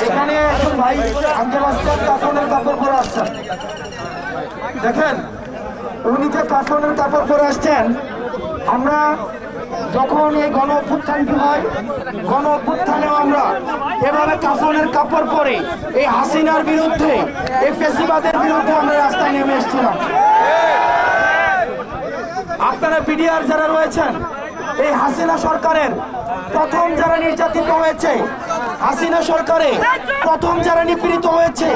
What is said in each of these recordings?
এখানে একজন ভাই আঙ্কেল আসছেন, কাফনের কাপড় পরে আসছেন। দেখেন উনি যে কাফনের কাপড় পরে আসছেন, আমরা যখন এই গণ অভ্যুত্থানটি হয়, গণ অভ্যুত্থানেও আমরা এভাবে কাফনের কাপড় পরে এই হাসিনার বিরুদ্ধে, এই ফ্যাসিবাদের বিরুদ্ধে আমরা রাস্তায় নেমে এসেছিলাম। আপনারা বিডিআর যারা রয়েছেন, এই হাসিনা সরকারের প্রথম যারা নির্যাতিত হয়েছে, হাসিনা সরকারে প্রথম যারা নিপীড়িত হয়েছে,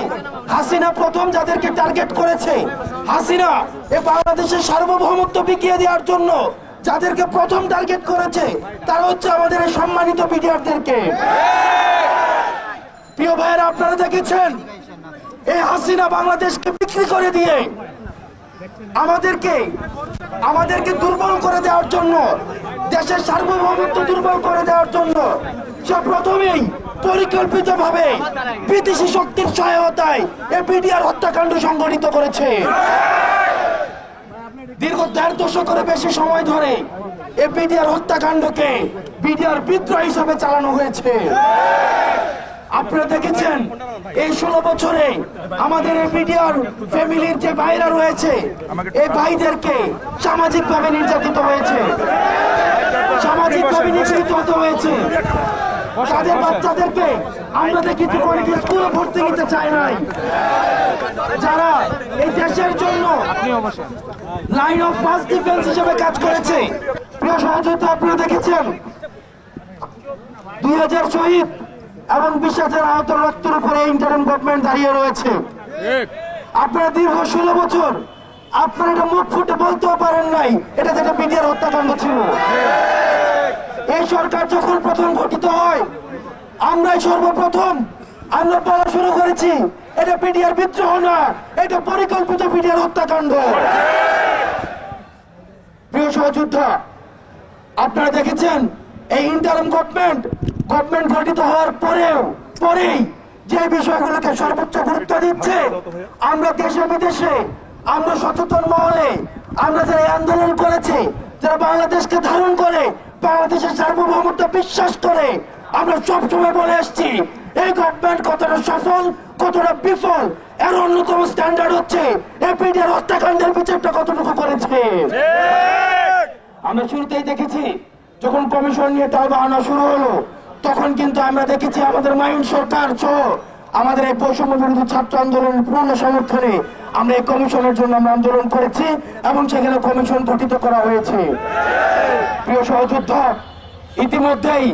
হাসিনা প্রথম যাদেরকে টার্গেট করেছে, হাসিনা এই বাংলাদেশের সার্বভৌমত্ব বিকিয়ে দেওয়ার জন্য যাদেরকে প্রথম টার্গেট করেছে, তারা হচ্ছে আমাদের এই সম্মানিত বিডিআরদেরকে। প্রিয় ভাইয়েরা, আপনারা দেখেছেন এই হাসিনা বাংলাদেশকে বিক্রি করে দিয়ে আমাদেরকে দুর্বল করে দেওয়ার জন্য, দেশের সার্বভৌমত্ব দুর্বল করে দেওয়ার জন্য সে প্রথমেই পরিকল্পিতভাবে বিদেশি শক্তির সহায়তায় এই বিডিআর হত্যাকাণ্ড সংঘটিত করেছে। দীর্ঘ ১.৫ দশকের বেশি সময় ধরে এই বিডিআর হত্যাকাণ্ডকে বিডিআর বিদ্রোহ হিসাবে চালানো হয়েছে। আপনারা দেখেছেন এই ১৬ বছরে আমাদের এই বিডিআর ফ্যামিলির যে ভাইরা রয়েছে, এই ভাইদেরকে সামাজিকভাবে নির্যাতিত হয়েছে, সামাজিকভাবে নিপীড়িত হতে হয়েছে। তাদের বাচ্চাদেরকে আমরা দেখেছি অনেকে স্কুলে ভর্তি নিতে চায় নাই, যারা এই দেশের জন্য লাইন অফ ফার্স্ট ডিফেন্স হিসেবে কাজ করেছে। প্রিয় সহযোগিতা, আপনারা দেখেছেন ২০০০ শহীদ এবং ২০,০০০ আহত রক্তের উপরে ইন্টারিম গভর্নমেন্ট দাঁড়িয়ে রয়েছে। আপনারা দীর্ঘ ১৬ বছর আপনারা এটা মুখ ফুটে বলতেও পারেন নাই এটা যেটা বিডিআর হত্যাকাণ্ড ছিল। এই সরকার যখন প্রথম গঠিত হয়, আমরাই সর্বপ্রথম আমরা বলা শুরু করেছি এটা বিডিআর বিদ্রোহ না, এটা পরিকল্পিত বিডিআর হত্যাকাণ্ড। প্রিয় সহযোদ্ধা, আপনারা দেখেছেন এই ইন্টারিম গভর্নমেন্ট গঠিত হওয়ার পরেই যে বিষয়গুলোকে সর্বোচ্চ গুরুত্ব দিচ্ছে, আমরা দেশে বিদেশে, আমরা সচেতন মহলে, আমরা যারা আন্দোলন করেছে, যারা বাংলাদেশকে ধারণ করে, বাংলাদেশের সার্বভৌমত্ব বিশ্বাস করে, আমরা সবসময় বলে আসছি এই গভর্নমেন্ট কতটা সফল, কতটা বিফল, এর অন্যতম স্ট্যান্ডার্ড হচ্ছে এই বিডিআর হত্যাকাণ্ডের বিচারটা কতটুকু করেছে। আমরা শুরুতেই দেখেছি যখন কমিশন নিয়ে টালবাহানা শুরু হলো, তখন কিন্তু আমরা দেখেছি আমাদের মাইন সরকার সহ আমাদের এই বৈষম্য বিরোধী ছাত্র আন্দোলনের পূর্ণ সমর্থনে আমরা এই কমিশনের জন্য আমরা আন্দোলন করেছি এবং সেখানে কমিশন গঠিত করা হয়েছে। প্রিয় সহযোদ্ধা, ইতিমধ্যেই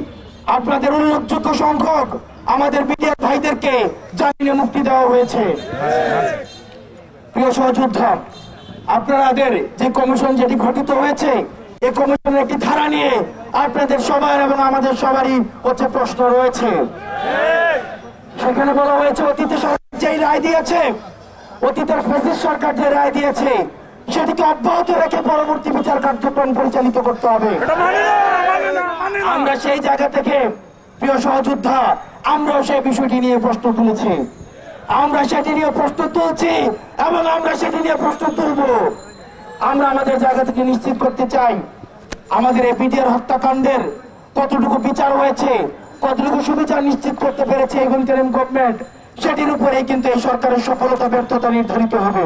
আপনাদের উল্লেখযোগ্য সংখ্যক আমাদের বিডিআর ভাইদেরকে জামিনে মুক্তি দেওয়া হয়েছে। প্রিয় সহযোদ্ধা, আপনাদের যে কমিশন যেটি গঠিত হয়েছে, এই কমিশনের একটি ধারা নিয়ে আপনাদের সবার এবং আমাদের সবারই হচ্ছে প্রশ্ন রয়েছে। সেখানে বলা হয়েছে অতীতে সরকার যে রায় দিয়েছে, অতীতের ফ্যাসিস্ট সরকার যে রায় দিয়েছে, সেটিকে অব্যাহত রেখে পরবর্তী বিচার কার্যক্রম পরিচালিত করতে হবে। আমরা সেই জায়গা থেকে, প্রিয় সহযোদ্ধা, আমরাও সেই বিষয়টি নিয়ে প্রশ্ন তুলেছি, আমরা সেটি নিয়ে প্রশ্ন তুলছি এবং আমরা সেটি নিয়ে প্রশ্ন তুলব। আমরা আমাদের জায়গা থেকে নিশ্চিত করতে চাই আমাদের এই বিডিআর হত্যাকাণ্ডের কতটুকু বিচার হয়েছে, কতটুকু সুবিচার নিশ্চিত করতে পেরেছে এই ইন্টারিম গভর্নমেন্ট, সেটির উপরেই কিন্তু এই সরকারের সফলতা ব্যর্থতা নির্ধারিত হবে।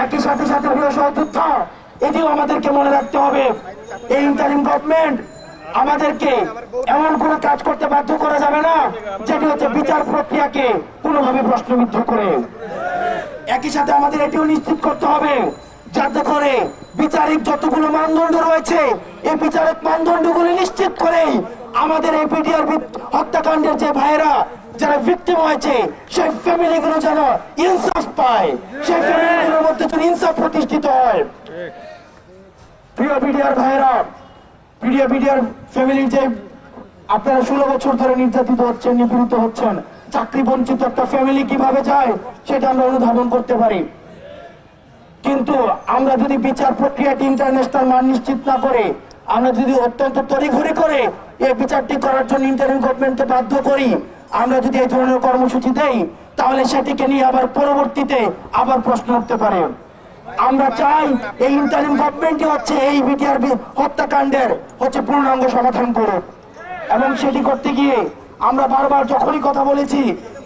একই সাথে প্রিয় সহযোদ্ধা, এটিও আমাদেরকে মনে রাখতে হবে এই ইন্টারিম গভর্নমেন্ট আমাদেরকে এমন কোনো কাজ করতে বাধ্য করা যাবে না যেটি হচ্ছে বিচার প্রক্রিয়াকে কোনোভাবে প্রশ্নবিদ্ধ করে। একই সাথে আমাদের এটিও নিশ্চিত করতে হবে যাতে করে বিচারিক যতগুলো মানদণ্ড রয়েছে, এই বিচারিক মানদণ্ডগুলি নিশ্চিত করে আমাদের এই বিডিআর হত্যাকাণ্ডের যে ভাইয়েরা যারা ভিকটিম হয়েছে, সেই ফ্যামিলিগুলো যেন ইনসাফ পায়, সেই ফ্যামিলিগুলোর মধ্যে যেন ইনসাফ প্রতিষ্ঠিত হয়। প্রিয় বিডিআর ভাইয়েরা, বিডিআর ফ্যামিলি যে আপনারা 16 বছর ধরে নির্যাতিত হচ্ছেন, নিপীড়িত হচ্ছেন, চাকরি বঞ্চিত একটা ফ্যামিলি কিভাবে যায় সেটা আমরা অনুধাবন করতে পারি। কিন্তু আমরা যদি বিচার প্রক্রিয়াটি ইন্টারন্যাশনাল মান নিশ্চিত না করে, আমরা যদি অত্যন্ত তড়িঘড়ি করে এই বিচারটি করার জন্য ইন্টারিম গভর্নমেন্টকে বাধ্য করি, আমরা যদি এই ধরনের কর্মসূচি দেই, তাহলে সেটিকে নিয়ে আবার পরবর্তীতে আবার প্রশ্ন উঠতে পারে। আমরা চাই এই ইন্টারিম গভর্নমেন্টই হচ্ছে এই বিডিআর হত্যাকাণ্ডের হচ্ছে পূর্ণাঙ্গ সমাধান করুক, এবং সেটি করতে গিয়ে আমরা বারবার যখনই কথা বলেছি,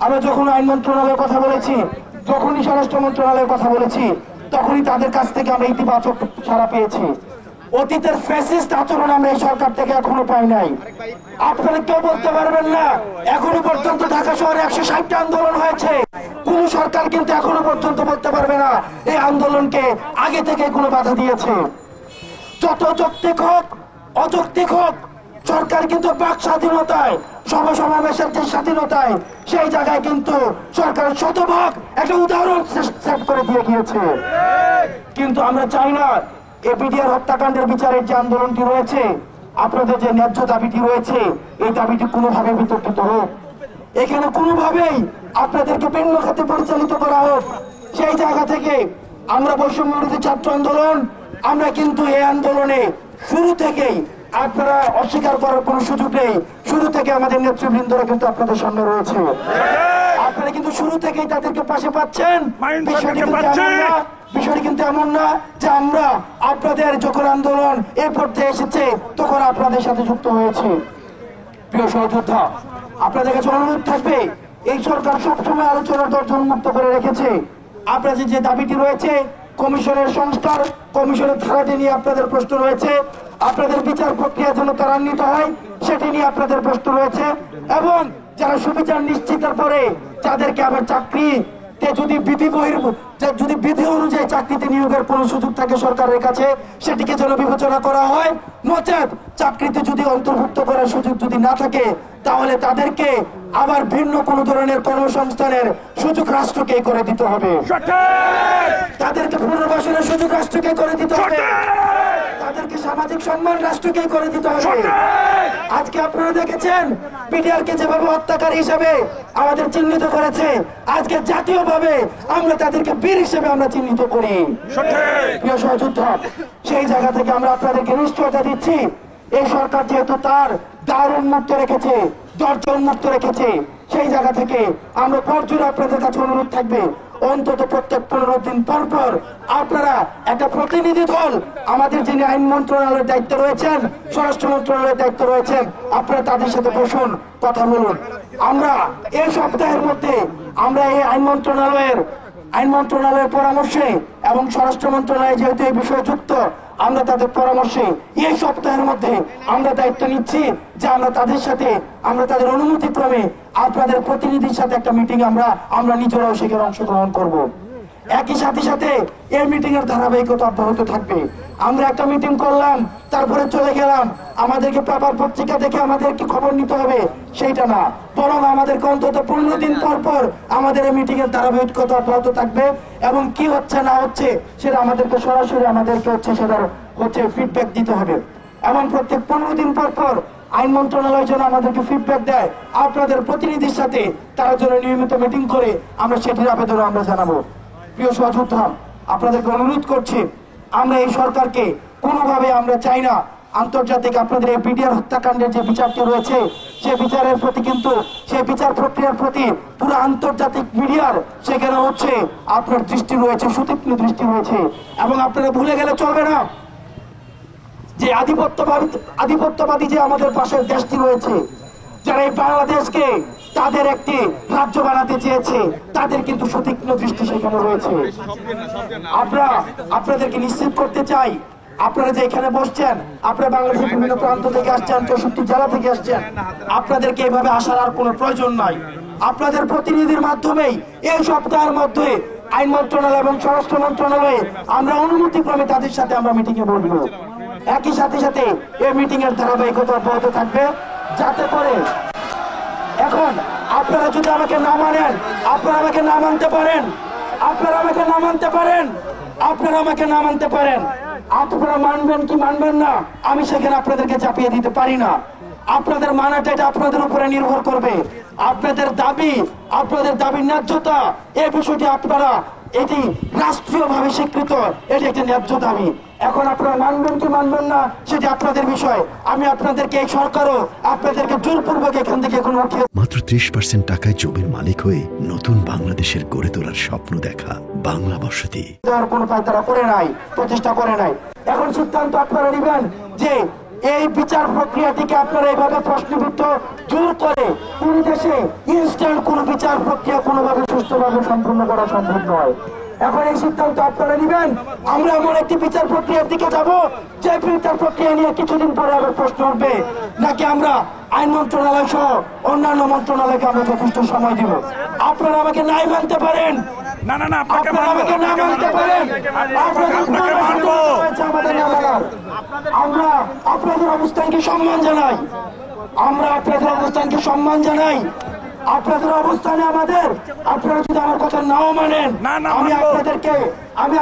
আমরা যখন আইন মন্ত্রণালয়ের কথা বলেছি, যখনই স্বরাষ্ট্র মন্ত্রণালয়ের কথা বলেছি, তখনই তাদের কাছ থেকে আমরা ইতিবাচক সাড়া পেয়েছি। অতীতের ফ্যাসিস্ট আচরণ আমরা এই সরকার থেকে এখনো পাই নাই। আপনারা কেউ বলতে পারবেন না এখনো পর্যন্ত ঢাকা শহরে 160টা আন্দোলন হয়েছে। কোন সরকার কিন্তু এখনো পর্যন্ত বলতে পারবে না এই আন্দোলনকে আগে থেকে কোনো বাধা দিয়েছে। যত যৌক্তিক হোক অযৌক্তিক হোক, সরকার কিন্তু বাক স্বাধীনতায়, সভা সমাবেশের যে স্বাধীনতায়, সেই জায়গায় কিন্তু সরকার শতভাগ একটা উদাহরণ সেট করে দিয়ে গিয়েছে। কিন্তু আমরা চাই না এপিডিআর হত্যাকাণ্ডের বিচারের যে আন্দোলনটি রয়েছে, আপনাদের যে ন্যায্য দাবিটি রয়েছে, এই দাবিটি কোনোভাবে বিতর্কিত হোক। এখানে কোনোভাবেই আপনাদেরকে ভিন্ন খাতে পরিচালিত করা হোক। সেই জায়গা থেকে আমরা বৈষম্য বিরোধী ছাত্র আন্দোলন, আমরা কিন্তু এই আন্দোলনে শুরু থেকেই, আপনারা অস্বীকার করার কোনো সুযোগ নেই, শুরু থেকে আমাদের নেতৃবৃন্দরা কিন্তু আপনাদের সামনে রয়েছে। আপনারা কিন্তু শুরু থেকেই তাদেরকে পাশে পাচ্ছেন। বিষয়টি কিন্তু এমন না যে আমরা আপনাদের যখন আন্দোলন এই পর্যায়ে এসেছে তখন আপনাদের সাথে যুক্ত হয়েছে। প্রিয় সহযোদ্ধা, আপনাদের কাছে অনুরোধ থাকবে, এই সরকার সবসময় আলোচনার দরজা উন্মুক্ত করে রেখেছে। আপনাদের যে দাবিটি রয়েছে, কমিশনের সংস্কার, কমিশনের ধারাটি নিয়ে আপনাদের প্রশ্ন রয়েছে, আপনাদের বিচার প্রক্রিয়া যেন ত্বরান্বিত হয় সেটি নিয়ে আপনাদের প্রশ্ন রয়েছে, এবং যারা সুবিচার নিশ্চিতের পরে যাদেরকে আবার চাকরিতে যদি বিধি অনুযায়ী চাকরিতে নিয়োগের কোন সুযোগ থাকে সরকারের কাছে, সেটিকে যেন বিবেচনা করা হয়। নচেত চাকরিতে যদি অন্তর্ভুক্ত করার সুযোগ যদি না থাকে, তাহলে তাদেরকে আবার ভিন্ন কোন ধরনের কর্মসংস্থানের সুযোগ রাষ্ট্রকে করে দিতে হবে। তাদেরকে পুনর্বাসনের সুযোগ রাষ্ট্রকে করে দিতে হবে। তাদেরকে সামাজিক সম্মান রাষ্ট্রকে করে দিতে হবে। আজকে আপনারা দেখেছেন পিডিআরকে যেভাবে হত্যাকারী হিসেবে আমাদের চিহ্নিত করেছে, আজকে জাতীয়ভাবে আমরা তাদেরকে বীর হিসেবে আমরা চিহ্নিত করি। প্রিয় সহযোদ্ধা, সেই জায়গা থেকে আমরা আপনাদেরকে নিশ্চয়তা দিচ্ছি, এই সরকার যেহেতু তার দ্বার উন্মুক্ত রেখেছে, দরজা উন্মুক্ত রেখেছে, সেই জায়গা থেকে আমরা পরজুড়ে আপনাদের কাছে অনুরোধ থাকবে, অন্তত প্রত্যেক 15 দিন পর পর আপনারা একটা প্রতিনিধি দল, আমাদের যিনি আইন মন্ত্রণালয়ের দায়িত্ব রয়েছেন, স্বরাষ্ট্র মন্ত্রণালয়ের দায়িত্ব রয়েছেন, আপনারা তাদের সাথে বসুন, কথা বলুন। আমরা এই সপ্তাহের মধ্যে আমরা এই আইন মন্ত্রণালয়ের পরামর্শে এবং স্বরাষ্ট্র মন্ত্রণালয় যেহেতু এই বিষয়ে যুক্ত, আমরা তাদের পরামর্শে এই সপ্তাহের মধ্যে আমরা দায়িত্ব নিচ্ছি যে আমরা তাদের সাথে, আমরা তাদের অনুমতি ক্রমে আপনাদের প্রতিনিধির সাথে একটা মিটিং আমরা নিজেরাও সেখানে অংশগ্রহণ করব। একই সাথে এই মিটিং এর ধারাবাহিকতা অব্যাহত থাকবে। আমরা একটা মিটিং করলাম, তারপরে চলে গেলাম, আমাদেরকে পেপার পত্রিকা দেখে আমাদেরকে খবর নিতে হবে সেইটা না, বরং আমাদেরকে অন্তত 15 দিন পর পর আমাদের এই মিটিং এর ধারাবাহিকতা অব্যাহত থাকবে, এবং কি হচ্ছে না হচ্ছে সেটা আমাদেরকে সরাসরি সেটার ফিডব্যাক দিতে হবে। এবং প্রত্যেক 15 দিন পর পর আইন মন্ত্রণালয় যেন আমাদেরকে ফিডব্যাক দেয়, আপনাদের প্রতিনিধির সাথে তারা যেন নিয়মিত মিটিং করে আমরা সেটির আবেদন আমরা জানাবো। প্রিয় সহযোদ্ধা, আপনাদেরকে অনুরোধ করছি, আমরা এই সরকারকে কোনোভাবে আমরা চাই না আন্তর্জাতিক আপনাদের এই পিডিআর হত্যাকাণ্ডের যে বিচারটি রয়েছে, সেই বিচারের প্রতি কিন্তু সেই বিচার প্রক্রিয়ার প্রতি পুরো আন্তর্জাতিক মিডিয়ার সেখানে আপনার দৃষ্টি রয়েছে, সুতীক্ষ্ণ দৃষ্টি রয়েছে। এবং আপনারা ভুলে গেলে চলবে না যে আধিপত্যবাদী যে আমাদের পাশের দেশটি রয়েছে, যারা এই বাংলাদেশকে তাদের একটি রাজ্য বানাতে চেয়েছে, তাদের কিন্তু সুতীক্ষ্ণ দৃষ্টি সেখানে রয়েছে। আপনাদেরকে নিশ্চিত করতে চাই, আপনারা যে এখানে বসছেন, আপনারা বাংলাদেশের বিভিন্ন প্রান্ত থেকে আসছেন, 64 জেলা থেকে আসছেন, আপনাদেরকে এইভাবে আসার আর কোনো প্রয়োজন নাই। আপনাদের প্রতিনিধির মাধ্যমেই এই সপ্তাহের মধ্যে আইন মন্ত্রণালয় এবং স্বরাষ্ট্র মন্ত্রণালয়ে আমরা অনুমতি ক্রমে তাদের সাথে আমরা মিটিং এ বসবো। একই সাথে এই মিটিং এর ধারাবাহিকতা অব্যাহত থাকবে, যাতে করে এখন আপনারা যদি আমাকে না মানেন, আপনারা আমাকে না মানতে পারেন, আপনারা মানবেন কি মানবেন না, আমি সেখানে আপনাদেরকে চাপিয়ে দিতে পারি না। আপনাদের মানাটা এটা আপনাদের উপরে নির্ভর করবে। আপনাদের দাবির ন্যায্যতা, এই বিষয়টি আপনারা, এটি রাষ্ট্রীয়ভাবে স্বীকৃত, এটি একটি ন্যায্য দাবি। এখন আপনারা মানবেন কি মানবেন না সেটি আপনাদের বিষয়। আমি আপনাদেরকে, এই সরকারও আপনাদেরকে জোরপূর্বক এখান থেকে এখন উঠিয়ে মাত্র 30% টাকায় জমির মালিক হয়ে নতুন বাংলাদেশের গড়ে তোলার স্বপ্ন দেখা বাংলা বসতি দেওয়ার কোনো পায় তারা করে নাই, প্রচেষ্টা করে নাই। এখন সিদ্ধান্ত আপনারা নেবেন যে এই বিচার প্রক্রিয়াটিকে আপনারা এইভাবে প্রশ্নবিদ্ধ জোর করে কোন দেশে ইনস্ট্যান্ট কোন বিচার প্রক্রিয়া কোনোভাবে সুষ্ঠুভাবে সম্পূর্ণ করা সম্ভব নয়। এখন এই সিদ্ধান্ত আপনারা নেবেন, আমরা এমন একটি বিচার প্রক্রিয়ার দিকে যাব যে বিচার প্রক্রিয়া নিয়ে কিছুদিন পরে আবার প্রশ্ন উঠবে, নাকি আমরা আইন মন্ত্রণালয় সহ অন্যান্য মন্ত্রণালয়কে আমরা যথেষ্ট সময় দিব। আপনারা আমাকে নাই মানতে পারেন, না না না, আপনাকে আপনারা মানবো, আমাকে না মানতে পারেন, আপনাকে মানবো। আমাদের না মানার। আমরা আপনাদের অবস্থানকে সম্মান জানাই, আমরা আপনাদের অবস্থানকে সম্মান জানাই। আপনাদের অবস্থানে আমাদের, আপনারা যদি আমার কথা নাও মানেন, না, না, আমি মানবো।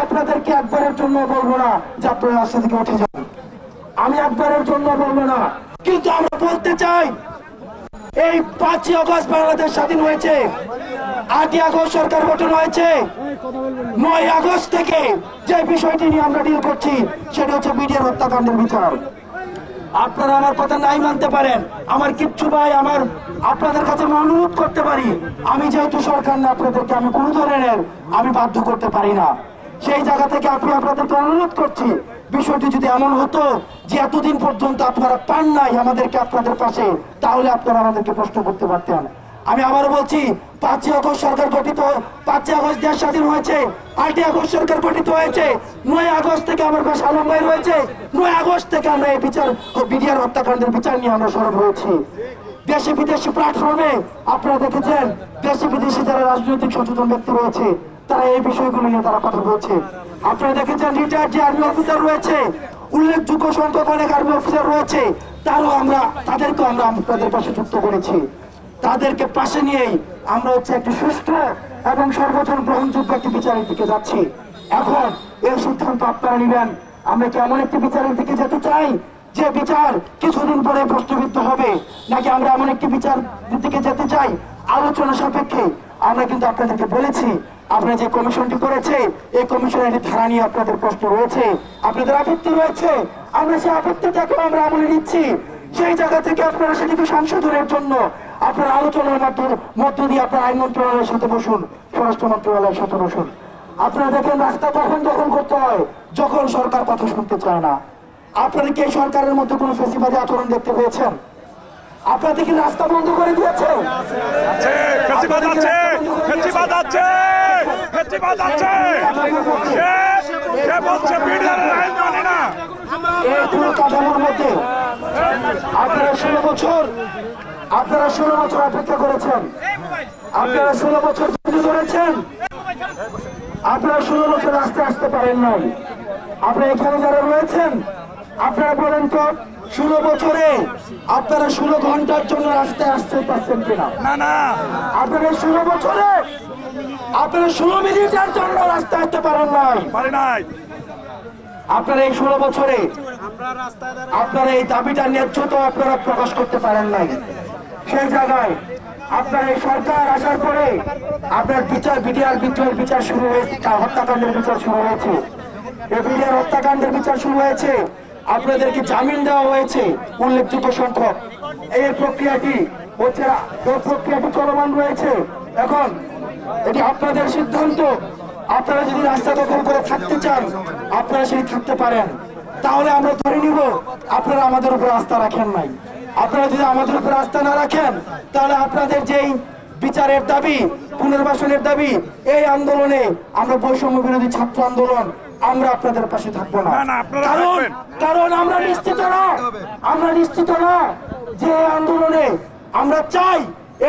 আপনাদেরকে একবারের জন্য বলবো না যে আপনারা রাস্তা থেকে উঠে যান, আমি একবারের জন্য বলবো না। কিন্তু আমরা বলতে চাই, এই 5ই আগস্ট বাংলাদেশ স্বাধীন হয়েছে, 8ই আগস্ট সরকার গঠন হয়েছে, 9ই আগস্ট থেকে যে বিষয়টি নিয়ে আমরা ডিল করছি সেটা হচ্ছে বিডিআর হত্যাকাণ্ডের বিচার। আপনারা আমার কথা নাই মানতে পারেন, আমার কিচ্ছু ভাই, আপনাদের কাছে আমি অনুরোধ করতে পারি, আমি যেহেতু সরকার না, আপনাদেরকে আমি কোনো ধরনের আমি বাধ্য করতে পারি না। সেই জায়গা থেকে আপনাদেরকে অনুরোধ করছি, বিষয়টি যদি এমন হতো যে এতদিন পর্যন্ত আপনারা পান নাই আমাদেরকে আপনাদের পাশে, তাহলে আপনারা আমাদেরকে প্রশ্ন করতে পারতেন। আমি আবারও বলছি, 5ই আগস্ট সরকার গঠিত, 5ই আগস্ট দেশ স্বাধীন হয়েছে, 8ই আগস্ট সরকার গঠিত হয়েছে, 9ই আগস্ট থেকে আমার পাশে আলম ভাই রয়েছে, 9ই আগস্ট থেকে আমরা এই বিচার বিডিআর হত্যাকাণ্ডের বিচার নিয়ে আমরা সরব হয়েছি। দেশি বিদেশি প্ল্যাটফর্মে আপনারা দেখেছেন, দেশি বিদেশি যারা রাজনৈতিক সচেতন ব্যক্তি রয়েছে তারা এই বিষয়গুলো নিয়ে তারা কথা বলছে। আপনারা দেখেছেন রিটায়ার্ড যে আর্মি অফিসার রয়েছে, উল্লেখযোগ্য সংখ্যক অনেক আর্মি অফিসার রয়েছে, তাদেরকেও আমরা আপনাদের পাশে যুক্ত করেছি। তাদেরকে পাশে নিয়েই আমরা হচ্ছে একটি সুষ্ঠু এবং সর্বজন গ্রহণযোগ্য একটি বিচারের দিকে যাচ্ছি। এখন এই সিদ্ধান্ত আপনারা নেবেন, আমরা কি এমন একটি বিচারের দিকে যেতে চাই যে বিচার কিছুদিন পরে প্রশ্নবিদ্ধ হবে, নাকি আমরা এমন একটি বিচার দিকে যেতে চাই আলোচনা সাপেক্ষে? আমরা কিন্তু আপনাদেরকে বলেছি, আপনারা যে কমিশনটি করেছে এই কমিশনের ধারা নিয়ে আপনাদের প্রশ্ন রয়েছে, আপনাদের আপত্তি রয়েছে, আমরা সেই আপত্তিটাকে আমরা আমলে নিচ্ছি। সেই জায়গা থেকে আপনারা সেটিকে সংশোধনের জন্য আপনারা আলোচনার মধ্য দিয়ে আপনার আইন মন্ত্রণালয়ের সাথে বসুন, স্বরাষ্ট্র মন্ত্রণালয়ের সাথে বসুন। আপনারা দেখেন রাস্তা কখন দখল করতে হয়, যখন সরকার কথা শুনতে চায় না। আপনারা কি এই সরকারের মধ্যে কোনো ফেসিবাদী আচরণ দেখতে পেয়েছেন? আপনারা কি রাস্তা বন্ধ করে দিয়েছে? কাঠামোর মধ্যে আপনারা 16 বছর অপেক্ষা করেছেন, আপনারা 16 বছর ধরেছেন, আপনারা 16 বছর আসতে পারেন নাই। আপনারা এখানে যারা রয়েছেন আপনারা বলেন তো, 16 বছরে আপনারা 16 ঘন্টার জন্য রাস্তায় আসতে পারছেন কিনা? আপনারা 16 বছরে আপনারা 16 মিনিটের জন্য রাস্তায় আসতে পারেন নাই। আপনারা এই 16 বছরে আপনারা এই দাবিটা ন্যায্যতা আপনারা প্রকাশ করতে পারেন নাই। সেই জায়গায় আপনার এই সরকার আসার পরে আপনার বিডিআর বিদ্রোহের বিচার শুরু হয়েছে, হত্যাকাণ্ডের বিচার শুরু হয়েছে, এই বিডিআর হত্যাকাণ্ডের বিচার শুরু হয়েছে, আপনাদেরকে জামিন দেওয়া হয়েছে উল্লেখযোগ্য সংখ্যক। এই প্রক্রিয়াটি চলমান রয়েছে। এখন এটি আপনাদের সিদ্ধান্ত, আপনারা যদি রাস্তা দখল করে থাকতে চান আপনারা সেটি থাকতে পারেন, তাহলে আমরা ধরে নিব আপনারা আমাদের উপর আস্থা রাখেন নাই। আপনারা যদি আমাদের উপর আস্থা না রাখেন তাহলে আপনাদের যেই বিচারের দাবি, পুনর্বাসনের দাবি, এই আন্দোলনে আমরা বৈষম্য বিরোধী ছাত্র আন্দোলন আমরা আপনাদের পাশে থাকবো না। কারণ আমরা নিশ্চিত না যে আন্দোলনে আমরা চাই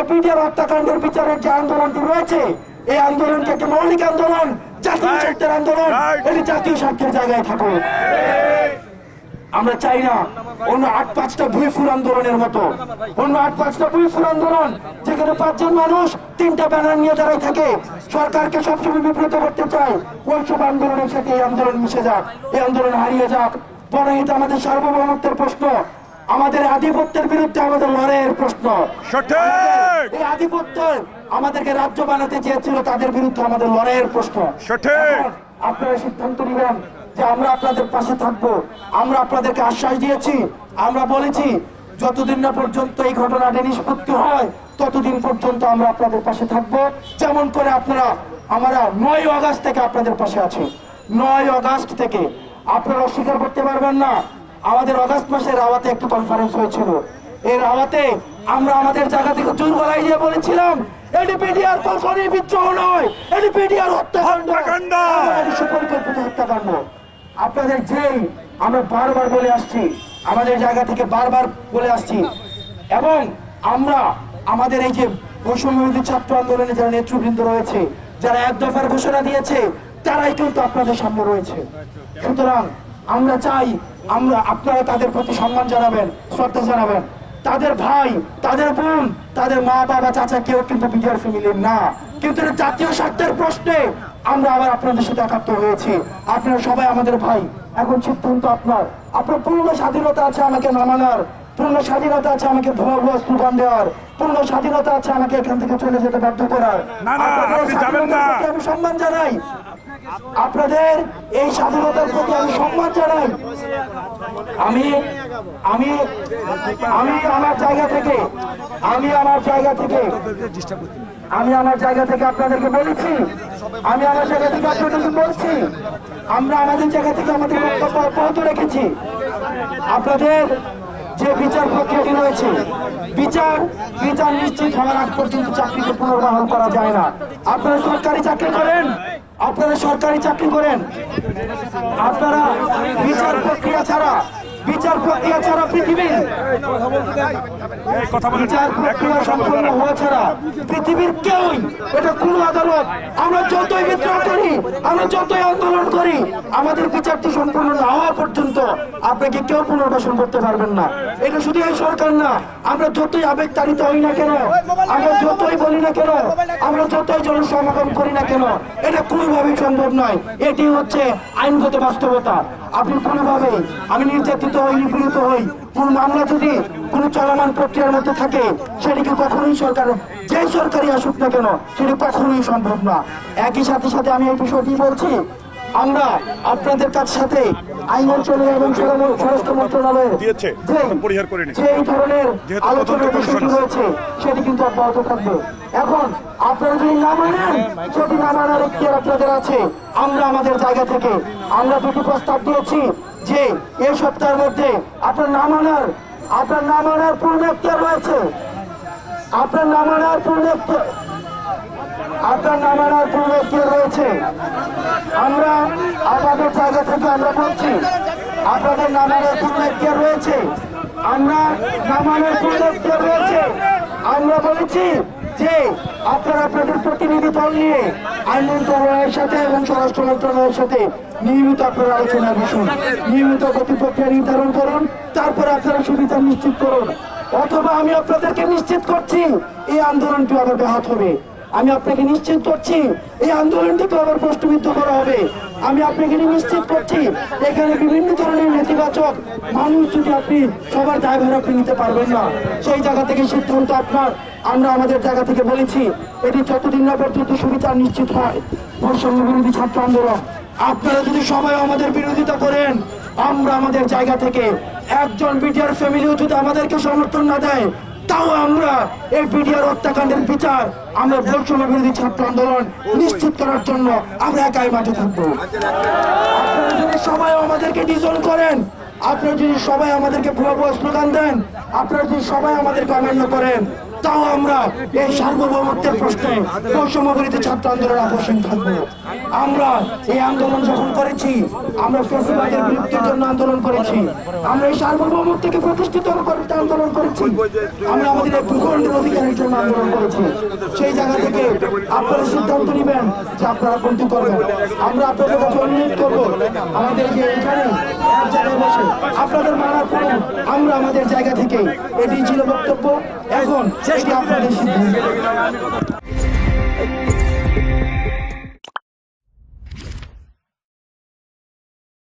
বিডিআর হত্যাকাণ্ডের বিচারের যে আন্দোলনটি রয়েছে এই আন্দোলনকে একটা মৌলিক আন্দোলন, জাতীয় স্বার্থের আন্দোলন, এটি জাতীয় স্বার্থের জায়গায় থাকুক। আমরা চাই না অন্য 8-5টা ভুইফুর আন্দোলনের মতো, অন্য 8-5টা ভুইফুর আন্দোলন যেখানে 5 জন মানুষ 3টা ব্যানার নিয়ে দাঁড়ায় থাকে, সরকারকে সবসময় বিব্রত করতে চায়। ওইসব আন্দোলনের সাথে এই আন্দোলন মিশে যাক, এই আন্দোলন হারিয়ে যাক। বরং এটা আমাদের সার্বভৌমত্বের প্রশ্ন, আমাদের আধিপত্যের বিরুদ্ধে আমাদের লড়াইয়ের প্রশ্ন। এই আধিপত্য আমাদেরকে রাজ্য বানাতে চেয়েছিল, তাদের বিরুদ্ধে আমাদের লড়াইয়ের প্রশ্ন। আপনারা সিদ্ধান্ত নিবেন যে আমরা আপনাদের পাশে থাকবো। আমরা আপনাদেরকে আশ্বাস দিয়েছি, আমরা বলেছি যতদিন না পর্যন্ত এই ঘটনাটি নিষ্পত্তি হয় ততদিন পর্যন্ত আমরা আপনাদের পাশে থাকবো। যেমন করে আমরা 9 আগস্ট থেকে আপনাদের পাশে আছি। 9 আগস্ট থেকে আপনারা অস্বীকার করতে পারবেন না আমাদের অগাস্ট মাসে রাওয়াতে একটি কনফারেন্স হয়েছিল। এই রাওয়াতে আমরা আমাদের জায়গা থেকে জোর গলায় দিয়ে বলেছিলাম এটি পিডিআর কখনই বিদ্রোহ নয়, এটি পিডিআর হত্যাকাণ্ড, এটি সুপরিকল্পিত হত্যাকাণ্ড। আপনাদের যেই আমরা বারবার বলে আসছি, আমাদের জায়গা থেকে বারবার বলে আসছি, এবং আমরা আমাদের এই যে বৈষম্যবিরোধী ছাত্র আন্দোলনে যারা নেতৃবৃন্দ রয়েছে, যারা এক দফার ঘোষণা দিয়েছে, তারাই কিন্তু আপনাদের সামনে রয়েছে। সুতরাং আমরা চাই আপনারা তাদের প্রতি সম্মান জানাবেন, শ্রদ্ধা জানাবেন। তাদের ভাই, তাদের বোন, তাদের মা বাবা চাচা কেউ কিন্তু বিডিআর ফ্যামিলির না, কিন্তু জাতীয় স্বার্থের প্রশ্নে আমরা আবার আপনাদের সাথে একাত্ম হয়েছি। আপনারা সবাই আমাদের ভাই, এখন সিদ্ধান্ত আপনার। আপনার পূর্ণ স্বাধীনতা আছে আমাকে নামানোর, পূর্ণ স্বাধীনতা আছে আমাকে ভুয়া ভুয়া স্লোগান দেওয়ার, পূর্ণ স্বাধীনতা আছে আমাকে এখান থেকে চলে যেতে বাধ্য করার। আমি সম্মান জানাই, আপনাদের এই স্বাধীনতার প্রতি আমি সম্মান জানাই। আমি আমি আমি আমার জায়গা থেকে আপনাদেরকে বলেছি, আমরা আমাদের জায়গা থেকে আমাদের বক্তব্য অব্যাহত রেখেছি। আপনাদের যে বিচার প্রক্রিয়াটি রয়েছে, বিচার নিশ্চিত হওয়ার আগ পর্যন্ত চাকরিকে পুনর্বহাল করা যায় না। আপনারা সরকারি চাকরি করেন, আপনারা বিচার প্রক্রিয়া ছাড়া পৃথিবীর সম্পূর্ণ হওয়া ছাড়া পৃথিবীর কেউই, এটা কোন আদালত, আমরা যতই বিদ্রোহ করি, আমরা যতই আন্দোলন করি, আমাদের বিচারটি সম্পূর্ণ না হওয়া পর্যন্ত আপনাকে কেউ পুনর্বাসন করতে পারবেন না। এটা শুধু এই সরকার না, আমরা যতই আবেগতাড়িত হই না কেন, আমরা যতই বলি না কেন, আমরা যতই জনসমাগম করি না কেন, এটা কোনোভাবেই সম্ভব নয়। এটি হচ্ছে আইনগত বাস্তবতা। আপনি কোনোভাবে, আমি নির্যাতিত হই, নিপীড়িত হই, কোন মামলা যদি কোন চলমান প্রক্রিয়ার মধ্যে থাকে, সেটিকে কখনোই যে সরকারি আসুক না কেন, সেটি কখনোই সম্ভব না। একই সাথে আমি এই বিষয়টি বলছি, আমরা আপনাদের সাথে আইন মন্ত্রণালয় এবং স্বরাষ্ট্র মন্ত্রণালয়ের যে এই ধরনের আলোচনার বিষয়টি রয়েছে, সেটি কিন্তু অব্যাহত থাকবে। এখন আপনারা যদি না মানেন, সেটি না মানার এখতিয়ার আপনাদের আছে। আমরা আমাদের জায়গা থেকে আমরা দুটি প্রস্তাব দিয়েছি যে এই সপ্তাহের মধ্যে আপনার না মানার পূর্ণ এখতিয়ার রয়েছে, আপনার না মানার পূর্ণ এখতিয়ার রয়েছে। আমরা আমাদের জায়গা থেকে আমরা বলছি, আপনাদের নামানোর পূর্ণ এখতিয়ার রয়েছে, আমরা বলেছি যে আপনারা আপনাদের প্রতিনিধি দল নিয়ে আইন মন্ত্রণালয়ের সাথে এবং স্বরাষ্ট্র মন্ত্রণালয়ের সাথে নিয়মিত আপনারা আলোচনা বসুন, নিয়মিত গতি প্রক্রিয়া নির্ধারণ করুন, তারপরে আপনারা সুবিধা নিশ্চিত করুন। অথবা আমি আপনাদেরকে নিশ্চিত করছি এই আন্দোলনটি আবার ব্যাহত হবে। আমি আপনাকে নিশ্চিত করছি এই আন্দোলনটিকে আবার প্রশ্নবিদ্ধ করা হবে। আমি আপনাকে নিশ্চিত করছি এখানে বিভিন্ন ধরনের নেতিবাচক মানুষ, যদি আপনি সবার দায়ভার আপনি নিতে পারবেন না, সেই জায়গা থেকে সিদ্ধান্ত আপনার। আমরা আমাদের জায়গা থেকে বলেছি, এটি যতদিন না পর্যন্ত সুবিধা নিশ্চিত হয়, বৈষম্য বিরোধী ছাত্র আন্দোলন, আপনারা যদি সবাই আমাদের বিরোধিতা করেন, আমরা আমাদের জায়গা থেকে একজন বিডিআর ফ্যামিলিও যদি আমাদেরকে সমর্থন না দেয়, তাও আমরা এই বিডিআর হত্যাকাণ্ডের বিচার, আমরা বৈষম্য বিরোধী ছাত্র আন্দোলন নিশ্চিত করার জন্য আমরা একাই মাঠে থাকবো। আপনারা যদি সবাই আমাদেরকে ডিজন করেন, আপনারা যদি সবাই আমাদেরকে ভুয়া ভুয়া স্লোগান দেন, আপনারা যদি সবাই আমাদেরকে অমান্য করেন, তাও আমরা এই সার্বভৌমত্বের প্রশ্নে বৈষম্য বিরোধী ছাত্র আন্দোলন অবশ্যই থাকবো। আমরা এই আন্দোলন যখন করেছি, আমরা ফ্যাসিবাদের বিরুদ্ধের জন্য আন্দোলন করেছি, আমরা এই সার্বভৌমত্বকে প্রতিষ্ঠিত করতে আন্দোলন করেছি, আমরা আমাদের এই ভূখণ্ডের অধিকারের জন্য আন্দোলন করেছি। সেই জায়গা থেকে আপনারা সিদ্ধান্ত নেবেন যে আপনারা কোনটি করবেন। আমরা আপনাদের কাছে অনুরোধ করবো, আমাদের যে এখানে এক জায়গায় বসে আপনাদের মানার পরে আমরা আমাদের জায়গা থেকে, এটি ছিল বক্তব্য। এখন এটি আপনাদের সিদ্ধান্ত।